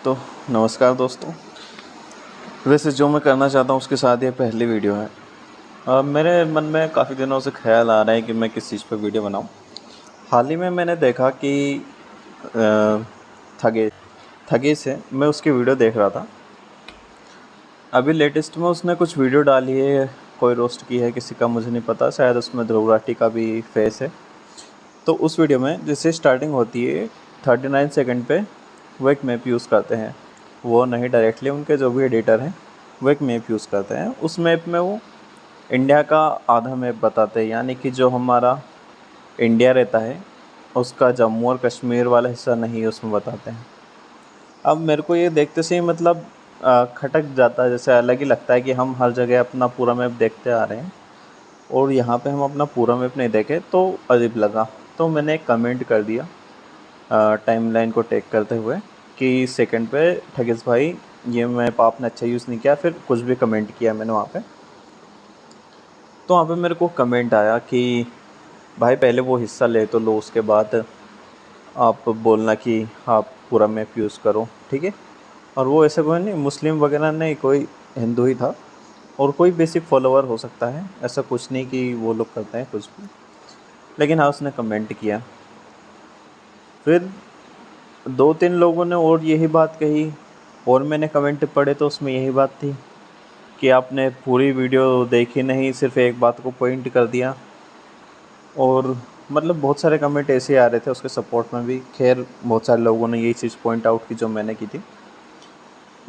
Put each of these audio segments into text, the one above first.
तो नमस्कार दोस्तों। वैसे जो मैं करना चाहता हूँ उसके साथ ये पहली वीडियो है। मेरे मन में काफ़ी दिनों से ख्याल आ रहा है कि मैं किस चीज़ पर वीडियो बनाऊँ। हाल ही में मैंने देखा कि अ, ठगे ठगी से मैं उसकी वीडियो देख रहा था। अभी लेटेस्ट में उसने कुछ वीडियो डाली है, कोई रोस्ट की है किसी का मुझे नहीं पता, शायद उसमें ध्रुव राठी का भी फेस है। तो उस वीडियो में जैसे स्टार्टिंग होती है 39 सेकंड पे वो एक मैप यूज़ करते हैं। वो नहीं डायरेक्टली, उनके जो भी एडिटर हैं वो एक मैप यूज़ करते हैं। उस मैप में वो इंडिया का आधा मैप बताते हैं, यानी कि जो हमारा इंडिया रहता है उसका जम्मू और कश्मीर वाला हिस्सा नहीं उसमें बताते हैं। अब मेरे को ये देखते से ही मतलब खटक जाता है, जैसे अलग ही लगता है कि हम हर जगह अपना पूरा मैप देखते आ रहे हैं और यहाँ पे हम अपना पूरा मैप नहीं देखे तो अजीब लगा। तो मैंने एक कमेंट कर दिया टाइमलाइन को टैग करते हुए कि सेकंड पे ठगेश भाई ये मैप आपने अच्छा यूज़ नहीं किया, फिर कुछ भी कमेंट किया मैंने वहाँ पे। तो वहाँ पे मेरे को कमेंट आया कि भाई पहले वो हिस्सा ले तो लो, उसके बाद आप बोलना कि आप पूरा मैप यूज़ करो, ठीक है। और वो ऐसा कोई नहीं मुस्लिम वगैरह नहीं, कोई हिंदू ही था और कोई बेसिक फॉलोअर हो सकता है, ऐसा कुछ नहीं कि वो लोग करते हैं कुछ भी। लेकिन हाँ, उसने कमेंट किया। फिर 2-3 लोगों ने और यही बात कही और मैंने कमेंट पढ़े तो उसमें यही बात थी कि आपने पूरी वीडियो देखी नहीं, सिर्फ एक बात को पॉइंट कर दिया। और मतलब बहुत सारे कमेंट ऐसे आ रहे थे उसके सपोर्ट में भी। खैर बहुत सारे लोगों ने यही चीज़ पॉइंट आउट की जो मैंने की थी।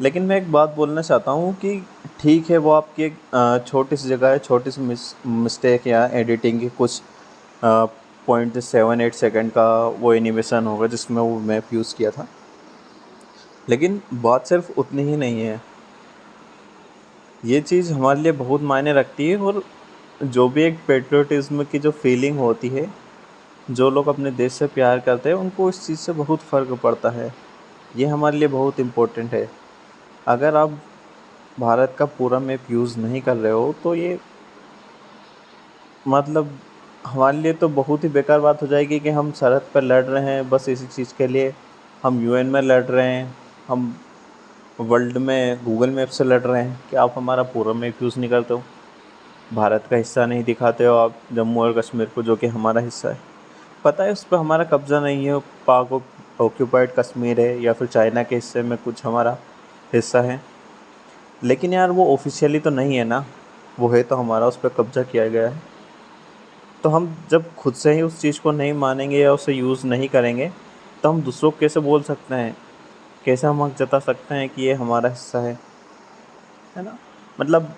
लेकिन मैं एक बात बोलना चाहता हूँ कि ठीक है, वो आपकी एक छोटी सी जगह है, छोटी सी मिस्टेक या एडिटिंग की कुछ 0.78 सेकंड का वो एनिमेशन होगा जिसमें वो मैप यूज़ किया था। लेकिन बात सिर्फ उतनी ही नहीं है, ये चीज़ हमारे लिए बहुत मायने रखती है। और जो भी एक पेट्रियोटिज़्म की जो फीलिंग होती है, जो लोग अपने देश से प्यार करते हैं उनको इस चीज़ से बहुत फ़र्क पड़ता है। ये हमारे लिए बहुत इम्पोर्टेंट है। अगर आप भारत का पूरा मैप यूज़ नहीं कर रहे हो तो ये मतलब हमारे लिए तो बहुत ही बेकार बात हो जाएगी कि हम सरहद पर लड़ रहे हैं बस इसी चीज़ के लिए। हम यूएन में लड़ रहे हैं, हम वर्ल्ड में गूगल मैप से लड़ रहे हैं कि आप हमारा पूरा मैप यूज़ नहीं करते हो, भारत का हिस्सा नहीं दिखाते हो आप जम्मू और कश्मीर को जो कि हमारा हिस्सा है। पता है उस पर हमारा कब्ज़ा नहीं है, पाक ऑक्यूपाइड कश्मीर है या फिर चाइना के हिस्से में कुछ हमारा हिस्सा है। लेकिन यार वो ऑफिशियली तो नहीं है ना, वो है तो हमारा, उस पर कब्ज़ा किया गया है। तो हम जब खुद से ही उस चीज़ को नहीं मानेंगे या उसे यूज़ नहीं करेंगे तो हम दूसरों को कैसे बोल सकते हैं, कैसे हम हक जता सकते हैं कि ये हमारा हिस्सा है ना। मतलब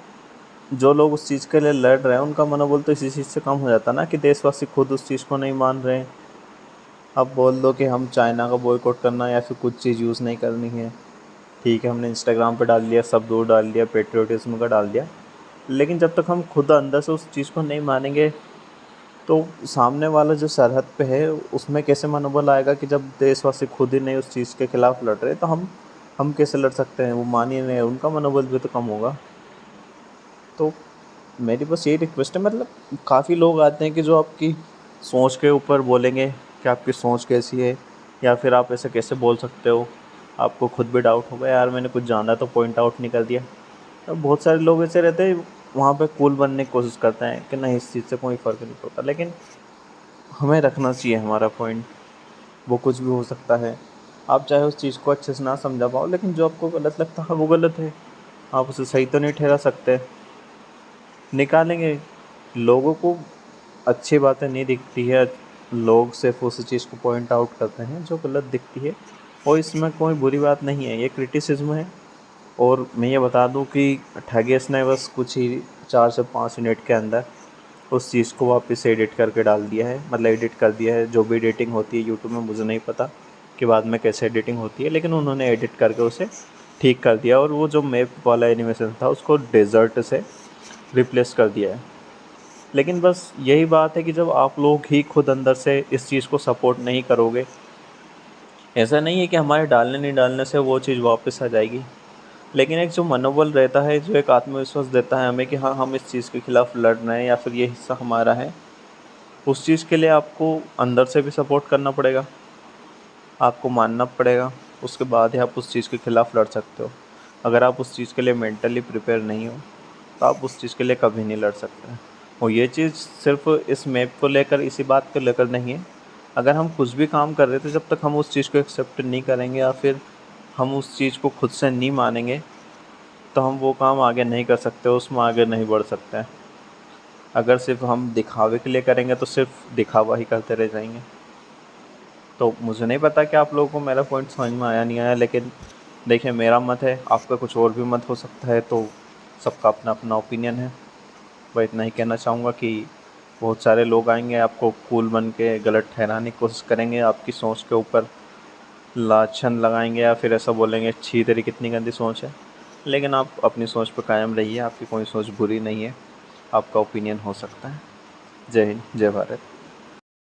जो लोग उस चीज़ के लिए लड़ रहे हैं उनका मनोबल तो इसी चीज़ से कम हो जाता ना कि देशवासी खुद उस चीज़ को नहीं मान रहे हैं। अब बोल दो कि हम चाइना का बॉयकॉट करना या फिर कुछ चीज़ यूज़ नहीं करनी है, ठीक है, हमने इंस्टाग्राम पे डाल दिया, सब दूर डाल दिया, पेट्रियोटिज्म का डाल दिया। लेकिन जब तक हम खुद अंदर से उस चीज़ को नहीं मानेंगे तो सामने वाला जो सरहद पे है उसमें कैसे मनोबल आएगा कि जब देशवासी खुद ही नहीं उस चीज़ के खिलाफ लड़ रहे तो हम कैसे लड़ सकते हैं। वो मान ही नहीं, उनका मनोबल भी तो कम होगा। तो मेरी बस यही रिक्वेस्ट है, मतलब काफ़ी लोग आते हैं कि जो आपकी सोच के ऊपर बोलेंगे कि आपकी सोच कैसी है या फिर आप ऐसे कैसे बोल सकते हो, आपको खुद भी डाउट होगा यार मैंने कुछ जाना तो पॉइंट आउट नहीं कर दिया। तो बहुत सारे लोग ऐसे रहते हैं, वहाँ पे कूल बनने की कोशिश करते हैं कि नहीं इस चीज़ से कोई फ़र्क नहीं पड़ता। लेकिन हमें रखना चाहिए हमारा पॉइंट, वो कुछ भी हो सकता है। आप चाहे उस चीज़ को अच्छे से ना समझा पाओ लेकिन जो आपको गलत लगता है वो गलत है, आप उसे सही तो नहीं ठहरा सकते। निकालेंगे, लोगों को अच्छी बातें नहीं दिखती है, लोग सिर्फ उस चीज़ को पॉइंट आउट करते हैं जो गलत दिखती है। और इसमें कोई बुरी बात नहीं है, ये क्रिटिसिज्म है। और मैं ये बता दूं कि ठगेश ने बस कुछ ही 4 से 5 मिनट के अंदर उस चीज़ को वापस एडिट करके डाल दिया है, मतलब एडिट कर दिया है। जो भी एडिटिंग होती है यूट्यूब में, मुझे नहीं पता कि बाद में कैसे एडिटिंग होती है, लेकिन उन्होंने एडिट करके उसे ठीक कर दिया और वो जो मैप वाला एनिमेशन था उसको डेजर्ट से रिप्लेस कर दिया है। लेकिन बस यही बात है कि जब आप लोग ही खुद अंदर से इस चीज़ को सपोर्ट नहीं करोगे, ऐसा नहीं है कि हमारे डालने नहीं डालने से वो चीज़ वापस आ जाएगी। लेकिन एक जो मनोबल रहता है, जो एक आत्मविश्वास देता है हमें कि हाँ हम इस चीज़ के खिलाफ लड़ रहे हैं या फिर ये हिस्सा हमारा है, उस चीज़ के लिए आपको अंदर से भी सपोर्ट करना पड़ेगा, आपको मानना पड़ेगा उसके बाद ही आप उस चीज़ के खिलाफ़ लड़ सकते हो। अगर आप उस चीज़ के लिए मेंटली प्रिपेयर नहीं हो तो आप उस चीज़ के लिए कभी नहीं लड़ सकते हैं। और ये चीज़ सिर्फ इस मैप को लेकर, इसी बात को लेकर नहीं है। अगर हम कुछ भी काम कर रहे थे, जब तक हम उस चीज़ को एक्सेप्ट नहीं करेंगे या फिर हम उस चीज़ को खुद से नहीं मानेंगे, तो हम वो काम आगे नहीं कर सकते, उसमें आगे नहीं बढ़ सकते हैं। अगर सिर्फ हम दिखावे के लिए करेंगे तो सिर्फ दिखावा ही करते रह जाएंगे। तो मुझे नहीं पता कि आप लोगों को मेरा पॉइंट समझ में आया नहीं आया, लेकिन देखिए, मेरा मत है, आपका कुछ और भी मत हो सकता है, तो सबका अपना अपना ओपिनियन है। मैं इतना ही कहना चाहूँगा कि बहुत सारे लोग आएंगे, आपको कूल बन के गलत ठहराने की कोशिश करेंगे, आपकी सोच के ऊपर लाछन लगाएंगे या फिर ऐसा बोलेंगे, छी तेरी कितनी गंदी सोच है। लेकिन आप अपनी सोच पर कायम रहिए, आपकी कोई सोच बुरी नहीं है, आपका ओपिनियन हो सकता है। जय हिंद, जय भारत।